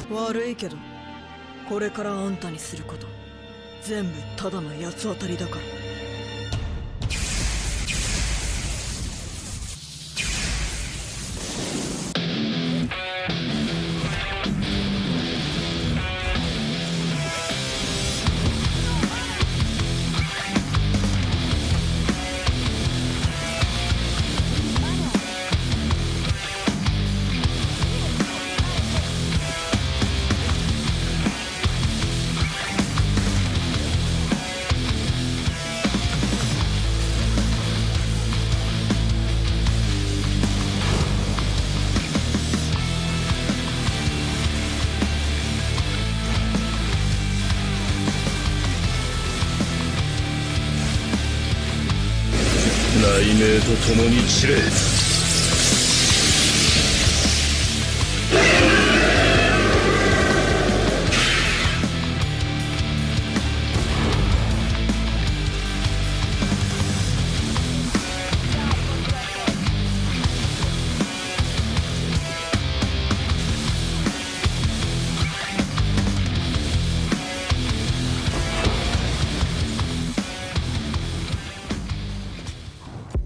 悪いけど、これからあんたにすること、全部ただの八つ当たりだから。雷鳴と共に散れ。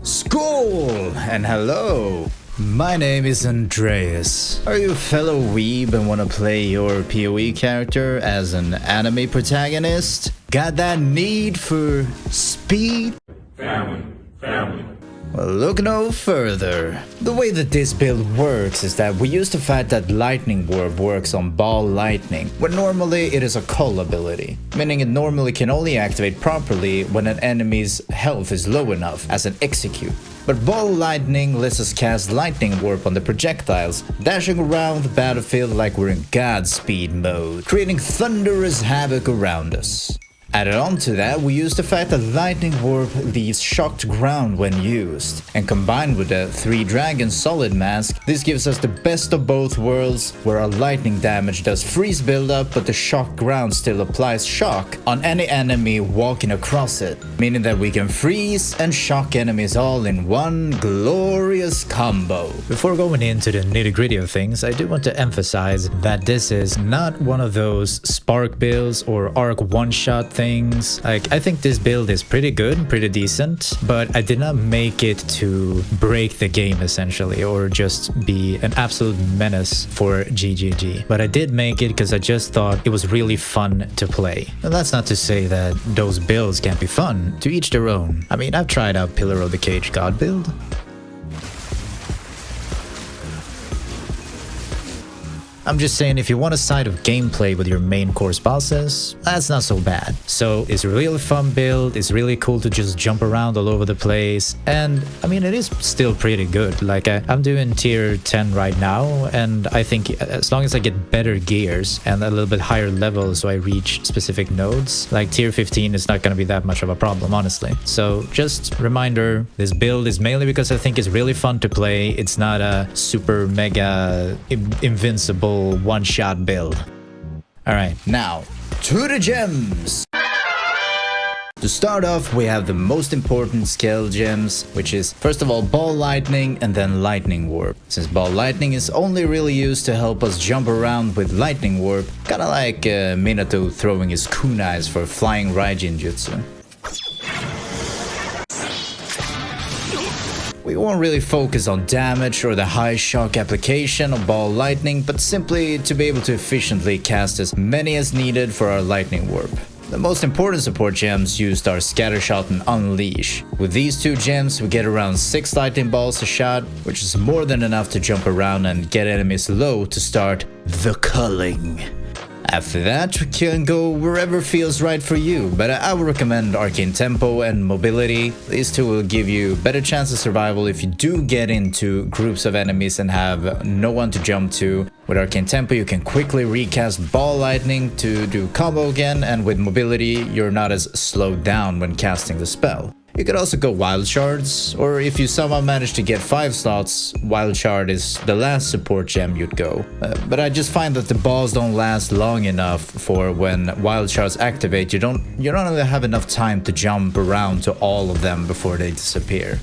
School and hello. My name is Andreas. Are you a fellow weeb and want to play your PoE character as an anime protagonist? Got that need for speed? Family. Well, look no further. The way that this build works is that we use the fact that Lightning Warp works on Ball Lightning, when normally it is a call ability, meaning it normally can only activate properly when an enemy's health is low enough as an execute. But Ball Lightning lets us cast Lightning Warp on the projectiles, dashing around the battlefield like we're in Godspeed mode, creating thunderous havoc around us. Added on to that, we use the fact that Lightning Warp leaves shocked ground when used, and combined with the 3 Dragon Solid Mask, this gives us the best of both worlds, where our lightning damage does freeze buildup but the shocked ground still applies shock on any enemy walking across it, meaning that we can freeze and shock enemies all in one glorious combo. Before going into the nitty-gritty of things, I do want to emphasize that this is not one of those Spark builds or Arc one-shot things. Like, I think this build is pretty good, pretty decent, but I did not make it to break the game essentially, or just be an absolute menace for GGG. But I did make it because I just thought it was really fun to play. And that's not to say that those builds can't be fun, to each their own. I mean, I've tried out Pillar of the Cage God build. I'm just saying, if you want a side of gameplay with your main course bosses, that's not so bad. So it's a really fun build, it's really cool to just jump around all over the place, and I mean, it is still pretty good. Like, I'm doing tier 10 right now, and I think as long as I get better gears and a little bit higher level so I reach specific nodes, like tier 15 is not gonna be that much of a problem, honestly. So just reminder, this build is mainly because I think it's really fun to play. It's not a super mega invincible one-shot build. Alright, now to the gems! To start off, we have the most important skill gems, which is first of all Ball Lightning and then Lightning Warp. Since Ball Lightning is only really used to help us jump around with Lightning Warp, kinda like Minato throwing his kunais for flying Raijin Jutsu. We won't really focus on damage or the high shock application of Ball Lightning, but simply to be able to efficiently cast as many as needed for our Lightning Warp. The most important support gems used are Scattershot and Unleash. With these 2 gems, we get around 6 lightning balls a shot, which is more than enough to jump around and get enemies low to start the culling. After that, we can go wherever feels right for you, but I would recommend Arcane Tempo and Mobility. These 2 will give you better chance of survival if you do get into groups of enemies and have no one to jump to. With Arcane Tempo, you can quickly recast Ball Lightning to do combo again, and with Mobility, you're not as slowed down when casting the spell. You could also go Wild Shards, or if you somehow manage to get 5 slots, Wild Shard is the last support gem you'd go. But I just find that the balls don't last long enough for when Wild Shards activate. You don't really have enough time to jump around to all of them before they disappear.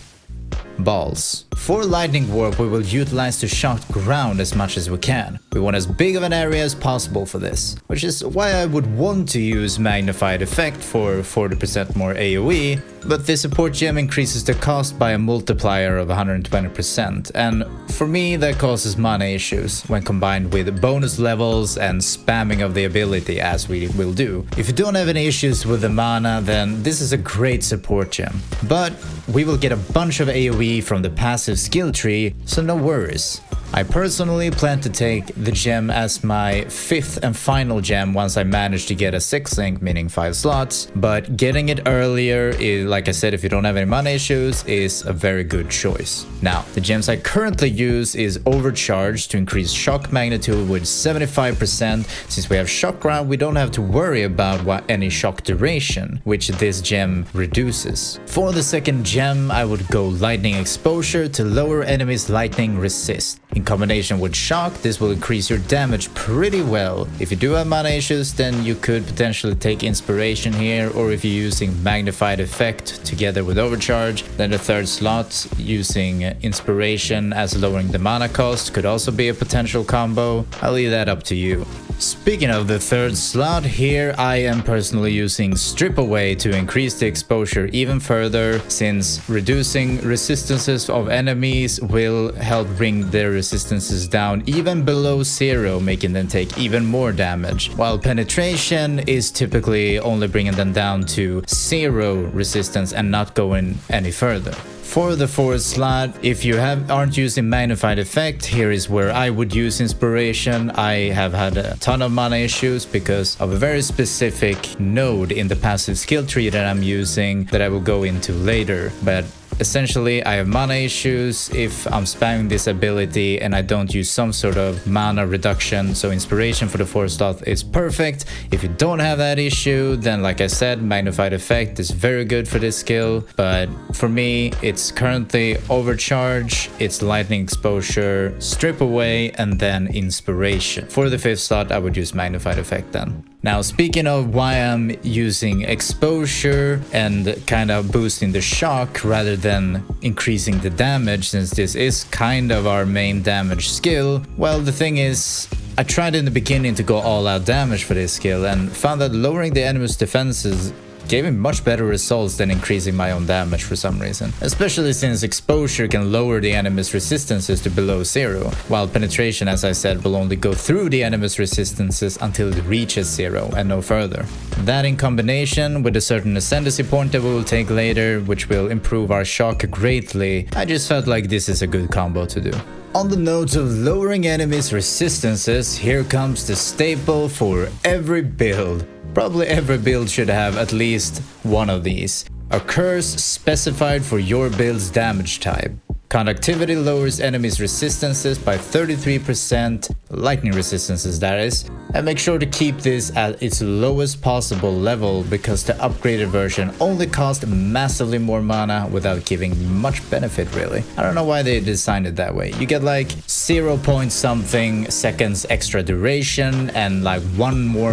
balls. For lightning warp, we will utilize the shocked ground as much as we can. We want as big of an area as possible for this, which is why I would want to use magnified effect for 40% more AoE, but this support gem increases the cost by a multiplier of 120%, and for me that causes mana issues when combined with bonus levels and spamming of the ability, as we will do. If you don't have any issues with the mana, then this is a great support gem, but we will get a bunch of AoE from the passive skill tree, so no worries. I personally plan to take the gem as my 5th and final gem once I manage to get a 6th link, meaning 5 slots, but getting it earlier is, like I said, if you don't have any mana issues, is a very good choice. Now, the gems I currently use is Overcharge to increase shock magnitude with 75%. Since we have shock ground, we don't have to worry about any shock duration, which this gem reduces. For the second gem, I would go Lightning Exposure to lower enemies' lightning resist. In combination with shock, this will increase your damage pretty well. If you do have mana issues, then you could potentially take inspiration here, or if you're using magnified effect together with overcharge, then the third slot using inspiration as lowering the mana cost could also be a potential combo. I'll leave that up to you. Speaking of the third slot, here I am personally using Strip Away to increase the exposure even further, since reducing resistances of enemies will help bring their resistances down even below 0, making them take even more damage, while penetration is typically only bringing them down to 0 resistance and not going any further. For the fourth slot, if you aren't using magnified effect, here is where I would use inspiration. I have had a ton of mana issues because of a very specific node in the passive skill tree that I'm using that I will go into later, but essentially, I have mana issues if I'm spamming this ability and I don't use some sort of mana reduction, so inspiration for the 4th slot is perfect. If you don't have that issue, then like I said, magnified effect is very good for this skill, but for me, it's currently overcharge, it's lightning exposure, strip away, and then inspiration. For the 5th slot, I would use magnified effect then. Now, speaking of why I'm using exposure and kind of boosting the shock rather than increasing the damage, since this is kind of our main damage skill, well, the thing is, I tried in the beginning to go all out damage for this skill and found that lowering the enemy's defenses gave me much better results than increasing my own damage for some reason, especially since exposure can lower the enemy's resistances to below 0, while penetration, as I said, will only go through the enemy's resistances until it reaches 0 and no further. That in combination with a certain ascendancy point that we will take later, which will improve our shock greatly, I just felt like this is a good combo to do. On the note of lowering enemies' resistances, here comes the staple for every build. Probably every build should have at least one of these. A curse specified for your build's damage type. Conductivity lowers enemies' resistances by 33%, lightning resistances that is, and make sure to keep this at its lowest possible level because the upgraded version only costs massively more mana without giving much benefit really. I don't know why they designed it that way. You get like 0 point something seconds extra duration and like 1% more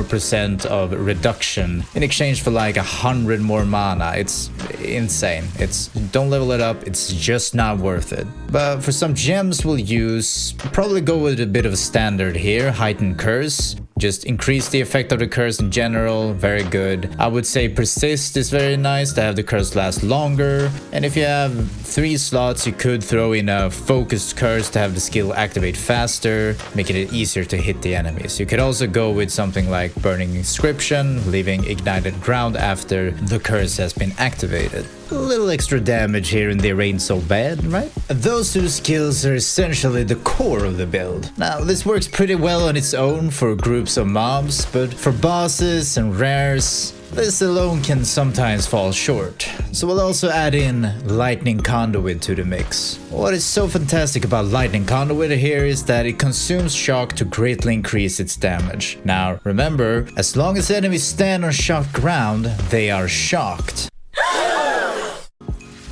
of reduction in exchange for like 100 more mana. It's insane. Don't level it up, it's just not worth it. But for some gems we'll use, probably go with a bit of a standard here, Heightened Curse. Just increase the effect of the curse in general, very good. I would say Persist is very nice to have the curse last longer. And if you have 3 slots, you could throw in a Focused Curse to have the skill activate faster, making it easier to hit the enemies. You could also go with something like Burning Inscription, leaving ignited ground after the curse has been activated. A little extra damage here and there ain't so bad, right? Those 2 skills are essentially the core of the build. Now, this works pretty well on its own for groups of mobs, but for bosses and rares, this alone can sometimes fall short. So we'll also add in Lightning Conduit to the mix. What is so fantastic about Lightning Conduit here is that it consumes shock to greatly increase its damage. Now, remember, as long as enemies stand on shocked ground, they are shocked.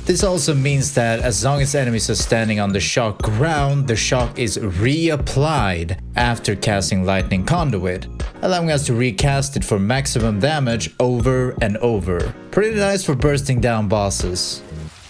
This also means that as long as enemies are standing on the shock ground, the shock is reapplied after casting Lightning Conduit, allowing us to recast it for maximum damage over and over. Pretty nice for bursting down bosses.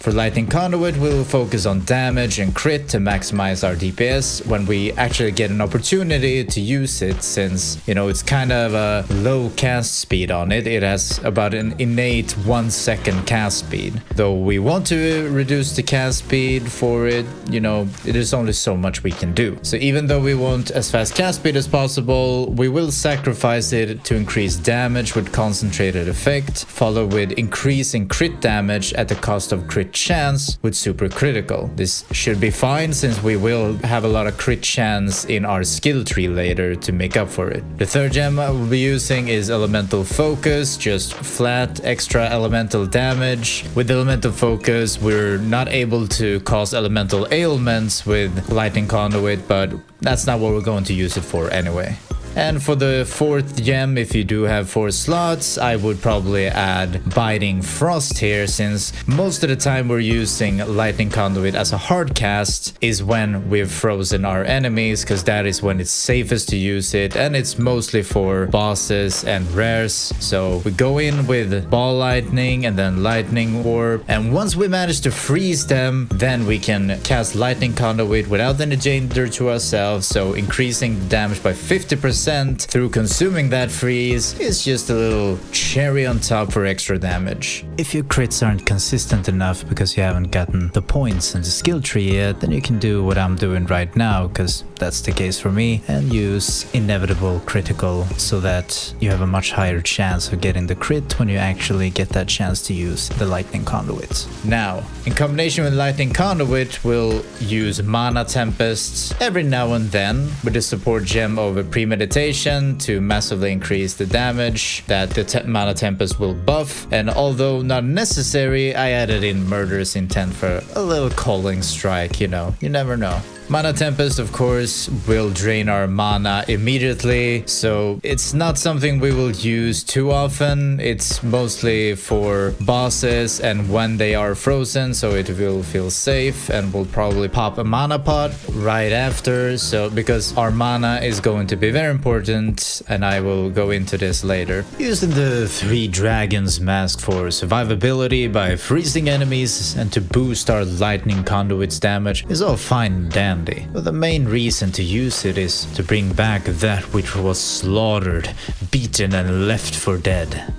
For lightning conduit, we'll focus on damage and crit to maximize our DPS when we actually get an opportunity to use it, since, you know, it's kind of a low cast speed on it. It has about an innate 1 second cast speed. Though we want to reduce the cast speed for it, you know, it is only so much we can do. So even though we want as fast cast speed as possible, we will sacrifice it to increase damage with concentrated effect, followed with increasing crit damage at the cost of crit chance with super critical. This should be fine since we will have a lot of crit chance in our skill tree later to make up for it. The third gem I will be using is elemental focus, just flat extra elemental damage. With elemental focus, we're not able to cause elemental ailments with lightning conduit, but that's not what we're going to use it for anyway. And for the fourth gem, if you do have 4 slots, I would probably add Biting Frost here, since most of the time we're using Lightning Conduit as a hard cast is when we've frozen our enemies, because that is when it's safest to use it, and it's mostly for bosses and rares. So we go in with Ball Lightning and then Lightning Orb, and once we manage to freeze them, then we can cast Lightning Conduit without any danger to ourselves, so increasing the damage by 50% through consuming that freeze is just a little cherry on top for extra damage. If your crits aren't consistent enough because you haven't gotten the points in the skill tree yet, then you can do what I'm doing right now, because that's the case for me, and use Inevitable Critical so that you have a much higher chance of getting the crit when you actually get that chance to use the Lightning Conduit. Now, in combination with Lightning Conduit, we'll use Mana Tempests every now and then with the support gem of Premeditation to massively increase the damage that the Mana Tempest will buff, and although not necessary, I added in Murderous Intent for a little calling strike, you know, you never know. Mana Tempest, of course, will drain our mana immediately, so it's not something we will use too often. It's mostly for bosses and when they are frozen, so it will feel safe, and we'll probably pop a mana pot right after, so because our mana is going to be very important, and I will go into this later. Using the 3 Dragons mask for survivability by freezing enemies and to boost our Lightning Conduit's damage is all fine and dandy. But the main reason to use it is to bring back that which was slaughtered, beaten and left for dead.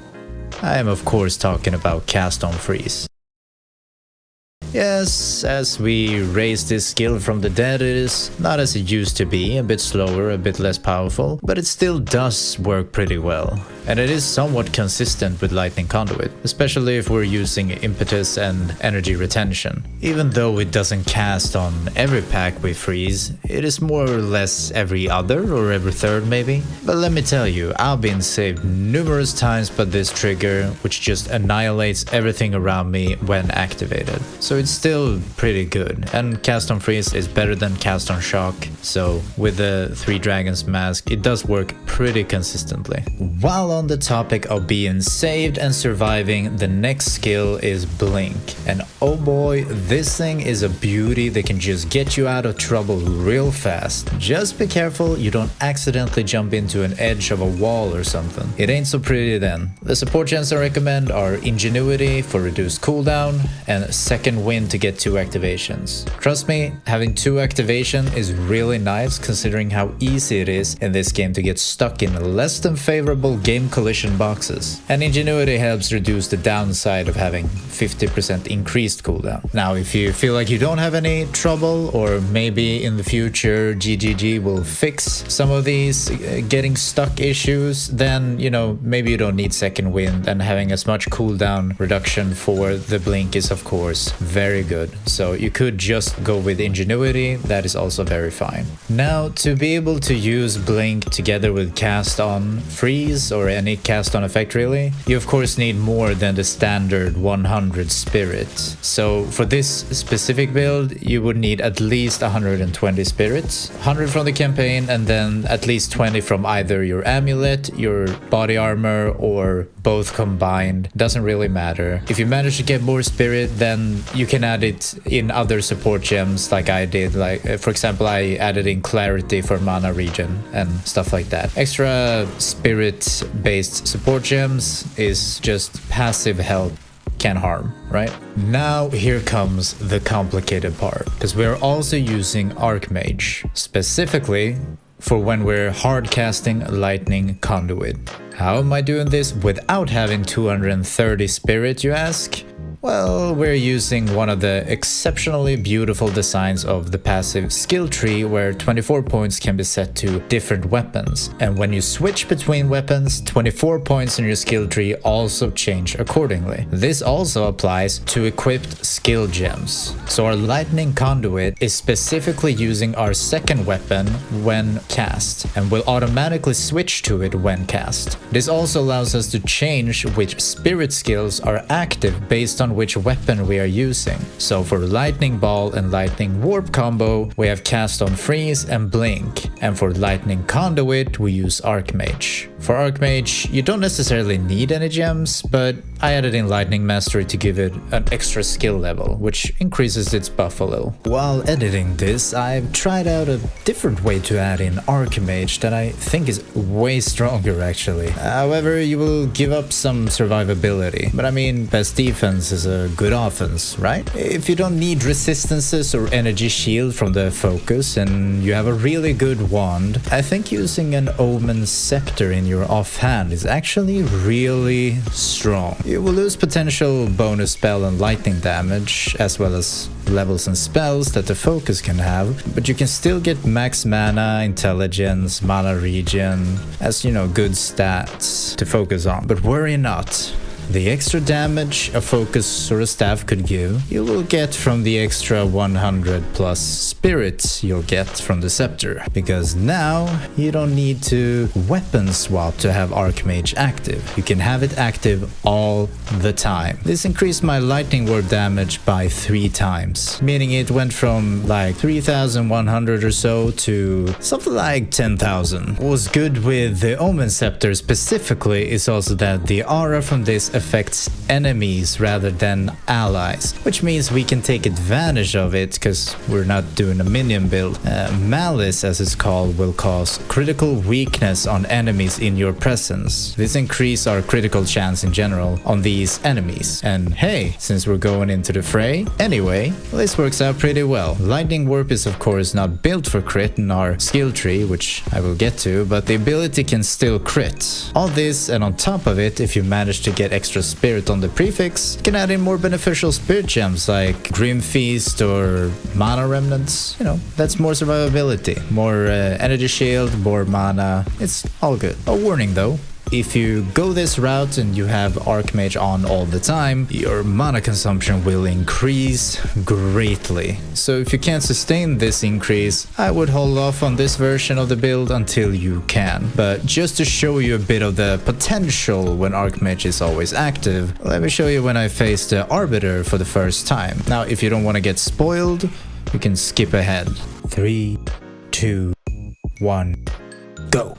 I am of course talking about Cast on Freeze. Yes, as we raise this skill from the dead, it is not as it used to be, a bit slower, a bit less powerful, but it still does work pretty well. And it is somewhat consistent with Lightning Conduit, especially if we're using impetus and energy retention. Even though it doesn't cast on every pack we freeze, it is more or less every other or every third maybe. But let me tell you, I've been saved numerous times by this trigger, which just annihilates everything around me when activated. So it's still pretty good, and Cast on Freeze is better than Cast on Shock, so with the 3 Dragons mask it does work pretty consistently. While on the topic of being saved and surviving, the next skill is Blink, and oh boy, this thing is a beauty that can just get you out of trouble real fast. Just be careful you don't accidentally jump into an edge of a wall or something. It ain't so pretty then. The support gems I recommend are Ingenuity for reduced cooldown and Second Wind to get 2 activations. Trust me, having 2 activation is really nice considering how easy it is in this game to get stuck in less than favorable game collision boxes. And Ingenuity helps reduce the downside of having 50% increased cooldown. Now, if you feel like you don't have any trouble, or maybe in the future GGG will fix some of these getting stuck issues, then, you know, maybe you don't need Second Wind, and having as much cooldown reduction for the Blink is of course very good. So you could just go with Ingenuity, that is also very fine. Now, to be able to use Blink together with Cast on Freeze or any Cast on effect really, you of course need more than the standard 100 spirit. So for this specific build you would need at least 120 spirits, 100 from the campaign, and then at least 20 from either your amulet, your body armor, or both combined. Doesn't really matter. If you manage to get more spirit, then you can add it in other support gems like I did. Like for example, I added in Clarity for mana regen and stuff like that. Extra spirit based support gems is just passive help. can harm, right? Now here comes the complicated part, because we're also using Archmage, specifically for when we're hard casting Lightning Conduit. How am I doing this without having 230 spirit, you ask? Well, we're using one of the exceptionally beautiful designs of the passive skill tree where 24 points can be set to different weapons. And when you switch between weapons, 24 points in your skill tree also change accordingly. This also applies to equipped skill gems. So our Lightning Conduit is specifically using our second weapon when cast and will automatically switch to it when cast. This also allows us to change which spirit skills are active based on which weapon we are using. So for Lightning Ball and Lightning Warp combo, we have cast on Freeze and Blink. And for Lightning Conduit, we use Archmage. For Archmage, you don't necessarily need any gems, but I added in Lightning Mastery to give it an extra skill level, which increases its buff a little. While editing this, I've tried out a different way to add in Archmage that I think is way stronger actually. However, you will give up some survivability. But I mean, best defense is a good offense, right? If you don't need resistances or energy shield from the focus and you have a really good wand, I think using an Omen Scepter in your offhand is actually really strong. You will lose potential bonus spell and lightning damage, as well as levels and spells that the focus can have, but you can still get max mana, intelligence, mana regen, as you know, good stats to focus on. But worry not. The extra damage a focus or a staff could give, you will get from the extra 100 plus spirits you'll get from the scepter. Because now you don't need to weapon swap to have Archmage active. You can have it active all the time. This increased my lightning ward damage by 3 times, meaning it went from like 3,100 or so to something like 10,000. What was good with the Omen Scepter specifically is also that the aura from this affects enemies rather than allies, which means we can take advantage of it because we're not doing a minion build. Malice, as it's called, will cause critical weakness on enemies in your presence. This increases our critical chance in general on these enemies. And hey, since we're going into the fray anyway, this works out pretty well. Lightning Warp is of course not built for crit in our skill tree, which I will get to, but the ability can still crit. All this, and on top of it, if you manage to get extra spirit on the prefix, you can add in more beneficial spirit gems like Grim Feast or Mana Remnants. You know, that's more survivability, more energy shield, more mana. It's all good. A warning though. If you go this route and you have Archmage on all the time, your mana consumption will increase greatly. So if you can't sustain this increase, I would hold off on this version of the build until you can. But just to show you a bit of the potential when Archmage is always active, let me show you when I faced the Arbiter for the first time. Now, if you don't want to get spoiled, you can skip ahead. 3, 2, 1, go!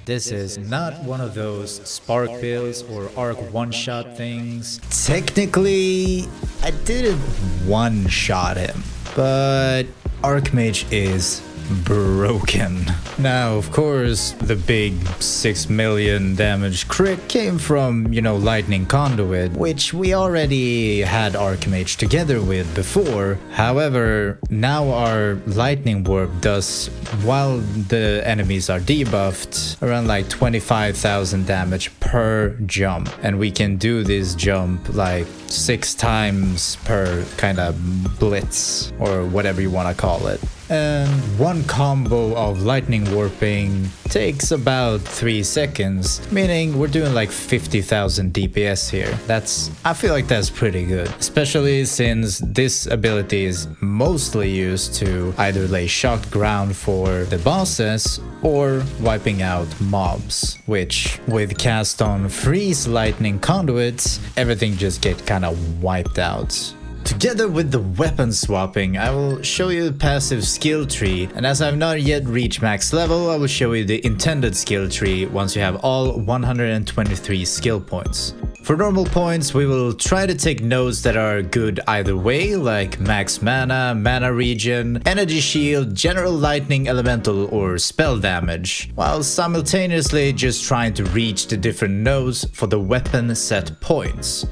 This is not one of those spark builds or arc one-shot things. Technically, I didn't one-shot him, but Archmage is broken. Now, of course, the big 6 million damage crit came from, you know, Lightning Conduit, which we already had Archmage together with before. However, now our Lightning Warp does, while the enemies are debuffed, around like 25,000 damage per jump. And we can do this jump like 6 times per kind of blitz, or whatever you want to call it. and one combo of lightning warping takes about 3 seconds, meaning we're doing like 50,000 DPS here. I feel like that's pretty good, especially since this ability is mostly used to either lay shocked ground for the bosses or wiping out mobs, which with cast on freeze lightning conduits, everything just get kind of wiped out. Together with the weapon swapping, I will show you the passive skill tree, and as I've not yet reached max level, I will show you the intended skill tree once you have all 123 skill points. For normal points, we will try to take nodes that are good either way, like max mana, mana regen, energy shield, general lightning elemental or spell damage, while simultaneously just trying to reach the different nodes for the weapon set points.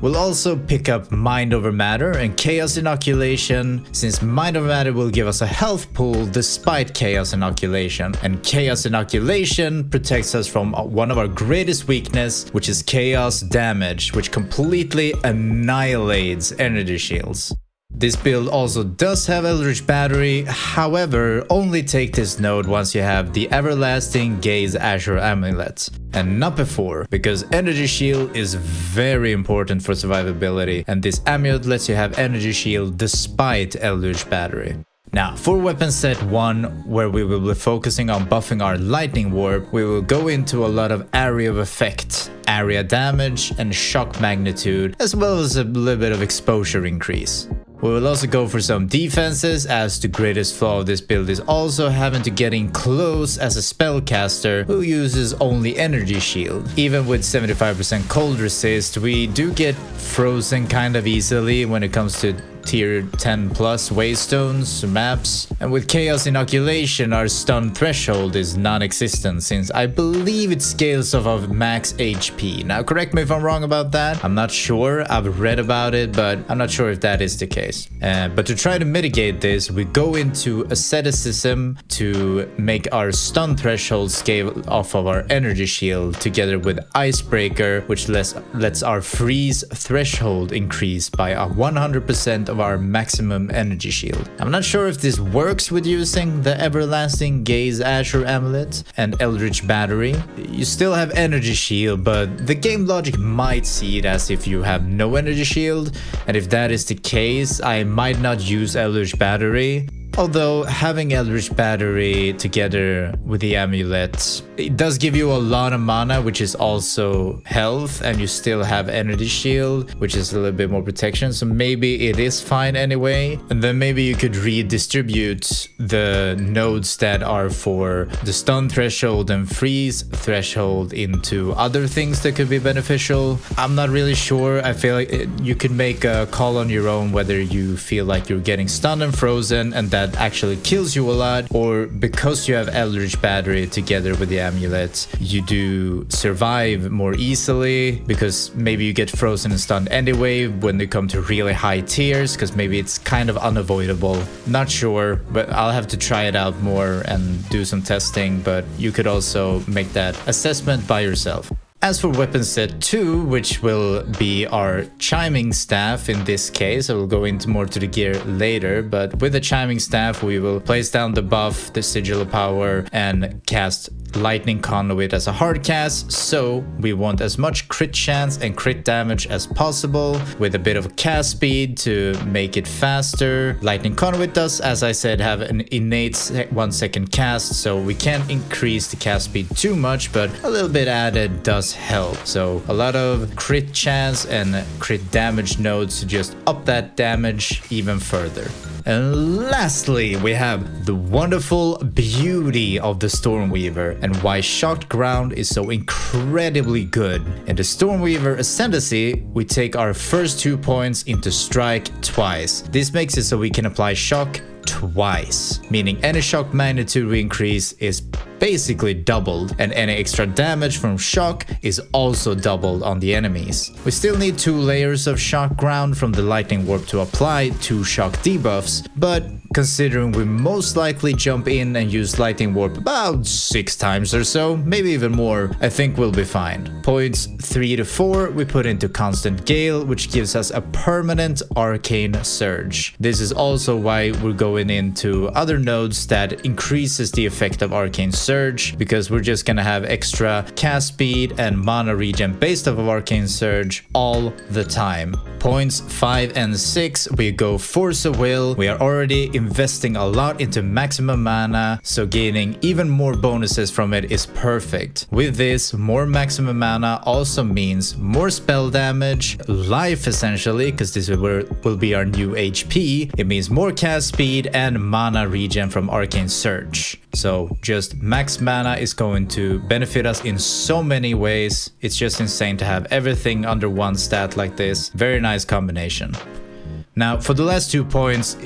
We'll also pick up Mind Over Matter and Chaos Inoculation, since Mind Over Matter will give us a health pool despite Chaos Inoculation, and Chaos Inoculation protects us from one of our greatest weakness, which is Chaos Damage, which completely annihilates energy shields. This build also does have Eldritch Battery, however, only take this node once you have the Everlasting Gaze Azure Amulet, and not before, because Energy Shield is very important for survivability, and this amulet lets you have Energy Shield despite Eldritch Battery. Now, for weapon set 1, where we will be focusing on buffing our lightning warp, we will go into a lot of area of effect, area damage, and shock magnitude, as well as a little bit of exposure increase. We will also go for some defenses, as the greatest flaw of this build is also having to get in close as a spellcaster who uses only energy shield. Even with 75% cold resist, we do get frozen kind of easily when it comes to tier 10 plus waystones maps, and with Chaos Inoculation our stun threshold is non-existent, since I believe it scales off of max HP. Now correct me if I'm wrong about that, I'm not sure, I've read about it, but I'm not sure if that is the case. But to try to mitigate this, we go into asceticism to make our stun threshold scale off of our energy shield, together with Icebreaker, which lets our freeze threshold increase by 100% of our maximum energy shield. I'm not sure if this works with using the Everlasting Gaze Azure Amulet and Eldritch Battery. You still have energy shield, but the game logic might see it as if you have no energy shield, and if that is the case, I might not use Eldritch Battery. Although having Eldritch Battery together with the amulet, it does give you a lot of mana, which is also health, and you still have energy shield, which is a little bit more protection, so maybe it is fine anyway. And then maybe you could redistribute the nodes that are for the stun threshold and freeze threshold into other things that could be beneficial. I'm not really sure. I feel like you could make a call on your own whether you feel like you're getting stunned and frozen and that actually kills you a lot, or because you have Eldritch Battery together with the amulet, you do survive more easily, because maybe you get frozen and stunned anyway when they come to really high tiers, because maybe it's kind of unavoidable. Not sure, but I'll have to try it out more and do some testing, but you could also make that assessment by yourself. As for weapon set 2, which will be our chiming staff in this case, I will go into more to the gear later, but with the chiming staff we will place down the buff, the sigil of power, and cast lightning conduit as a hard cast, so we want as much crit chance and crit damage as possible, with a bit of cast speed to make it faster. Lightning conduit does, as I said, have an innate 1 second cast, so we can't increase the cast speed too much, but a little bit added does help. So a lot of crit chance and crit damage nodes to just up that damage even further. And lastly, we have the wonderful beauty of the Stormweaver and why shocked ground is so incredibly good. In the Stormweaver ascendancy, we take our first 2 points into strike twice. This makes it so we can apply shock twice, meaning any shock magnitude we increase is basically doubled, and any extra damage from shock is also doubled on the enemies. We still need 2 layers of shock ground from the lightning warp to apply 2 shock debuffs, but considering we most likely jump in and use lightning warp about 6 times or so, maybe even more, I think we'll be fine. Points 3 to 4 we put into constant gale, which gives us a permanent arcane surge. This is also why we're going into other nodes that increases the effect of arcane surge, because we're just gonna have extra cast speed and mana regen based off of arcane surge all the time. Points 5 and 6 we go force of will. We are already investing a lot into maximum mana, so gaining even more bonuses from it is perfect. With this, more maximum mana also means more spell damage, life essentially, because this will be our new HP. It means more cast speed and mana regen from arcane surge. So just max mana is going to benefit us in so many ways. It's just insane to have everything under one stat like this. Very nice combination. Now, for the last 2 points,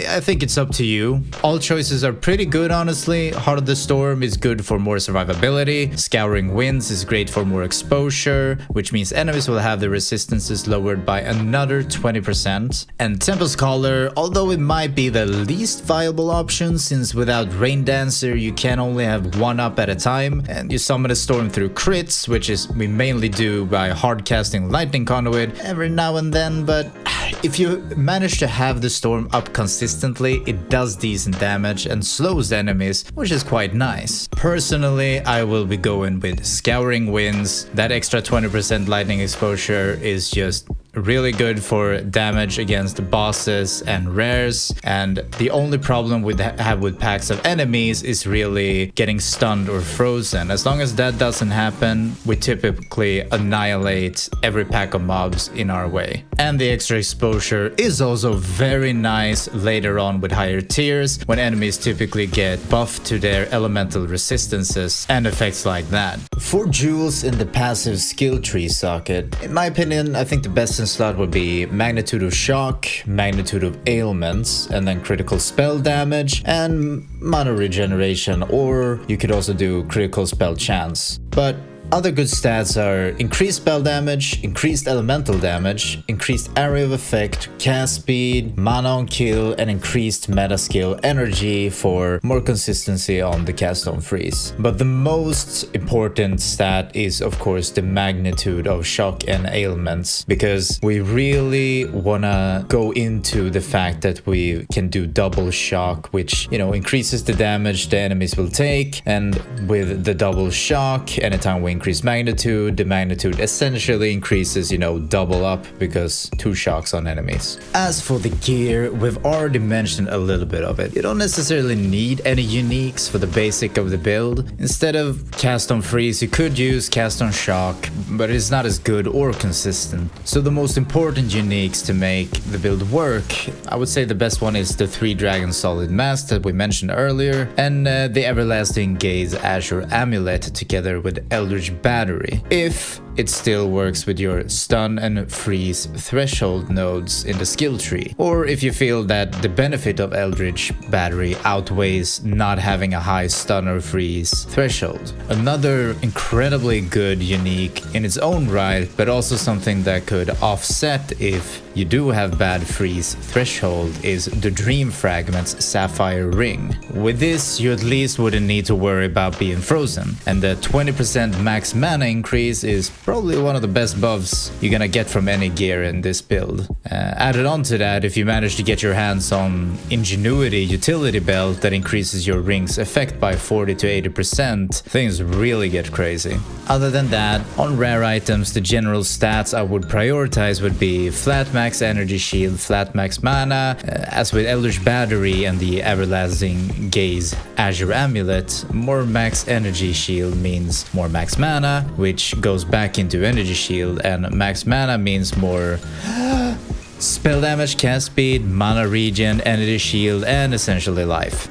I think it's up to you. All choices are pretty good, honestly. Heart of the Storm is good for more survivability. Scouring Winds is great for more exposure, which means enemies will have their resistances lowered by another 20%. And Temple's Caller, although it might be the least viable option, since without Rain Dancer you can only have 1 up at a time, and you summon a storm through crits, which is we mainly do by hard casting Lightning Conduit every now and then, but if you manage to have the storm up consistently, it does decent damage and slows enemies, which is quite nice. Personally, I will be going with Scouring Winds. That extra 20% lightning exposure is just really good for damage against bosses and rares, and the only problem we have with packs of enemies is really getting stunned or frozen. As long as that doesn't happen, we typically annihilate every pack of mobs in our way. And the extra exposure is also very nice later on with higher tiers, when enemies typically get buffed to their elemental resistances and effects like that. 4 jewels in the passive skill tree socket. In my opinion, I think the best slot would be Magnitude of Shock, Magnitude of Ailments, and then critical spell damage and mana regeneration, or you could also do critical spell chance. But other good stats are increased spell damage, increased elemental damage, increased area of effect, cast speed, mana on kill, and increased meta skill energy for more consistency on the cast on freeze. But the most important stat is of course the magnitude of shock and ailments, because we really wanna go into the fact that we can do double shock, which, you know, increases the damage the enemies will take, and with the double shock, anytime we increase magnitude, the magnitude essentially increases, you know, double up, because 2 shocks on enemies. As for the gear, we've already mentioned a little bit of it. You don't necessarily need any uniques for the basic of the build. Instead of cast on freeze, you could use cast on shock, but it's not as good or consistent. So the most important uniques to make the build work, I would say the best one is the 3 Dragon Solid Mask that we mentioned earlier, and the Everlasting Gaze Azure Amulet together with Eldritch Battery, if it still works with your stun and freeze threshold nodes in the skill tree, or if you feel that the benefit of Eldritch Battery outweighs not having a high stun or freeze threshold. Another incredibly good unique in its own right, but also something that could offset if you do have bad freeze threshold, is the Dream Fragments Sapphire Ring. With this, you at least wouldn't need to worry about being frozen, and the 20% max mana increase is probably one of the best buffs you're gonna get from any gear in this build. Added on to that, if you manage to get your hands on Ingenuity Utility Belt that increases your ring's effect by 40 to 80%, things really get crazy. Other than that, on rare items, the general stats I would prioritize would be flat max energy shield, flat max mana. As with Eldritch Battery and the Everlasting Gaze Azure Amulet, more max energy shield means more max mana, which goes back into energy shield, and max mana means more spell damage, cast speed, mana regen, energy shield, and essentially life.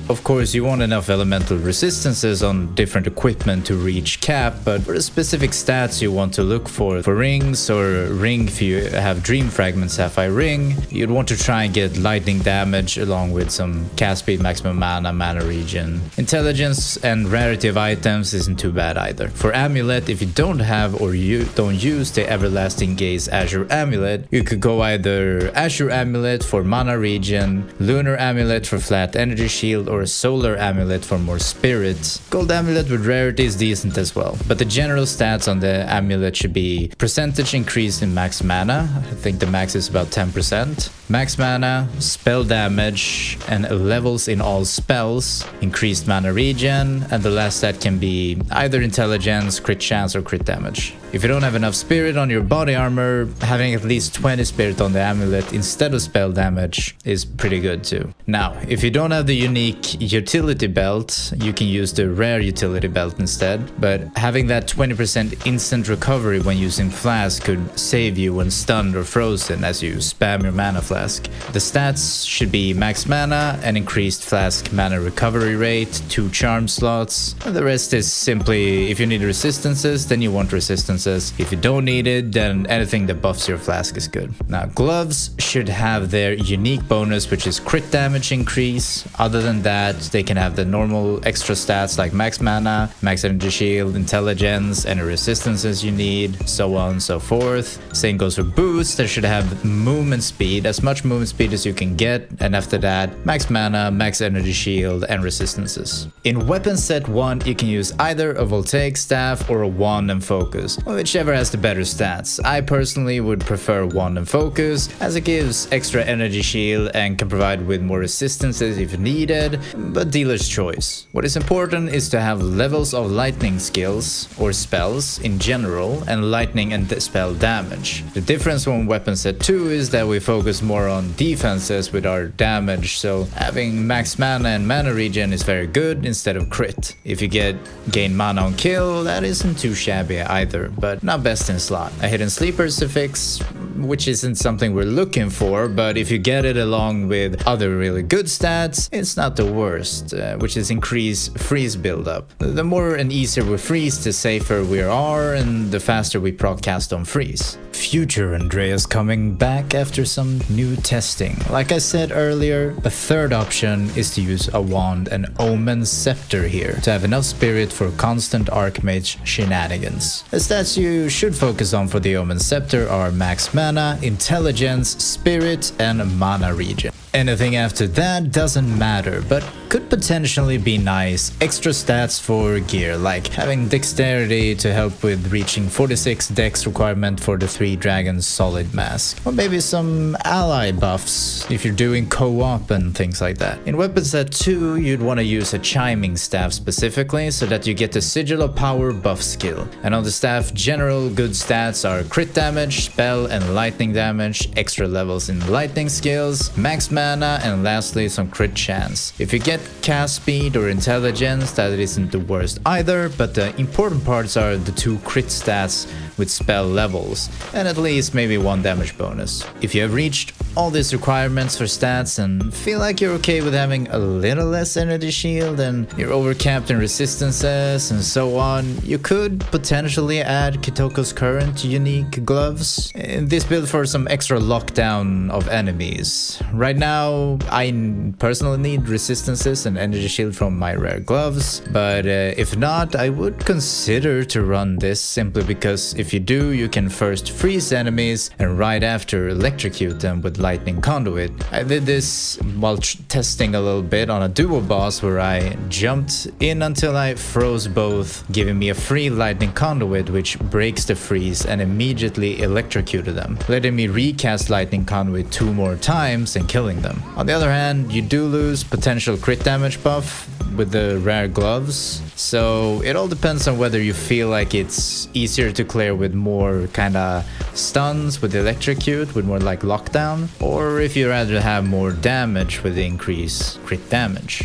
Of course, you want enough elemental resistances on different equipment to reach cap, but for the specific stats you want to look for rings or ring, if you have Dream Fragment Sapphire Ring, you'd want to try and get lightning damage along with some cast speed, maximum mana regen. Intelligence and rarity of items isn't too bad either. For amulet, if you don't have or you don't use the Everlasting Gaze Azure Amulet, you could go either Azure Amulet for mana regen, Lunar Amulet for flat energy shield, or a Solar Amulet for more spirit. Gold Amulet with rarity is decent as well, but the general stats on the amulet should be percentage increase in max mana. I think the max is about 10%. Max mana, spell damage, and levels in all spells, increased mana regen, and the last stat can be either intelligence, crit chance, or crit damage. If you don't have enough spirit on your body armor, having at least 20 spirit on the amulet instead of spell damage is pretty good too. Now, if you don't have the unique utility belt, you can use the rare utility belt instead, but having that 20% instant recovery when using flask could save you when stunned or frozen as you spam your mana flask. The stats should be max mana and increased flask mana recovery rate, 2 charm slots, and the rest is simply if you need resistances, then you want resistances. If you don't need it, then anything that buffs your flask is good. Now, gloves should have their unique bonus, which is crit damage increase. Other than that, they can have the normal extra stats like max mana, max energy shield, intelligence, any resistances you need, so on and so forth. Same goes for boots. They should have movement speed, as much movement speed as you can get, and after that, max mana, max energy shield, and resistances. In weapon set 1, you can use either a voltaic staff or a wand and focus, whichever has the better stats. I personally would prefer wand and focus, as it gives extra energy shield and can provide with more resistances if needed, but dealer's choice. What is important is to have levels of lightning skills or spells in general, and lightning and spell damage. The difference from weapon set 2 is that we focus more on defenses with our damage, so having max mana and mana regen is very good instead of crit. If you gain mana on kill, that isn't too shabby either, but not best in slot. A hidden sleeper is a fix, which isn't something we're looking for, but if you get it along with other really good stats, it's not the worst, which is increase freeze buildup. The more and easier we freeze, the safer we are, and the faster we proc cast on freeze. Future Andreas coming back after some new testing. Like I said earlier, a third option is to use a wand and Omen Scepter here to have enough spirit for constant Archmage shenanigans. The stats you should focus on for the Omen Scepter are max mana, intelligence, spirit, and mana regen. Anything after that doesn't matter, but could potentially be nice extra stats for gear, like having dexterity to help with reaching 46 dex requirement for the 3 dragons solid mask, or maybe some ally buffs if you're doing co-op and things like that. In weapon set 2, you'd want to use a chiming staff specifically so that you get the sigil of power buff skill, and on the staff general good stats are crit damage, spell and lightning damage, extra levels in lightning skills, max mana, and lastly some crit chance. If you get cast speed or intelligence, that isn't the worst either, but the important parts are the 2 crit stats with spell levels, and at least maybe 1 damage bonus. If you have reached all these requirements for stats and feel like you're okay with having a little less energy shield and you're overcapped in resistances and so on, you could potentially add Kitoko's current unique gloves in this build for some extra lockdown of enemies. Right now, I personally need resistances and energy shield from my rare gloves, but if not, I would consider to run this simply because if you do, you can first freeze enemies and right after electrocute them with lightning conduit. I did this while testing a little bit on a duo boss where I jumped in until I froze both, giving me a free lightning conduit which breaks the freeze and immediately electrocuted them, letting me recast lightning conduit 2 more times and killing them. On the other hand, you do lose potential crit damage buff with the rare gloves, so it all depends on whether you feel like it's easier to clear with more kinda stuns with electrocute, with more like lockdown, or if you rather have more damage with the increased crit damage.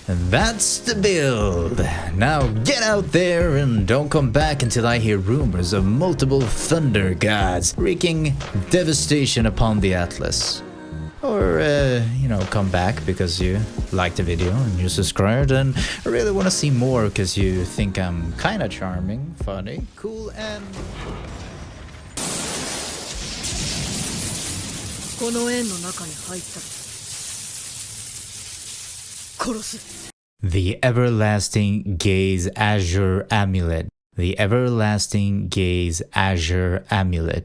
And that's the build. Now get out there and don't come back until I hear rumors of multiple thunder gods wreaking devastation upon the Atlas. Or to, come back because you liked the video and you subscribed, and I really want to see more because you think I'm kind of charming, funny, cool, and... この円の中に入ったら殺す。 The Everlasting Gaze Azure Amulet. The Everlasting Gaze Azure Amulet.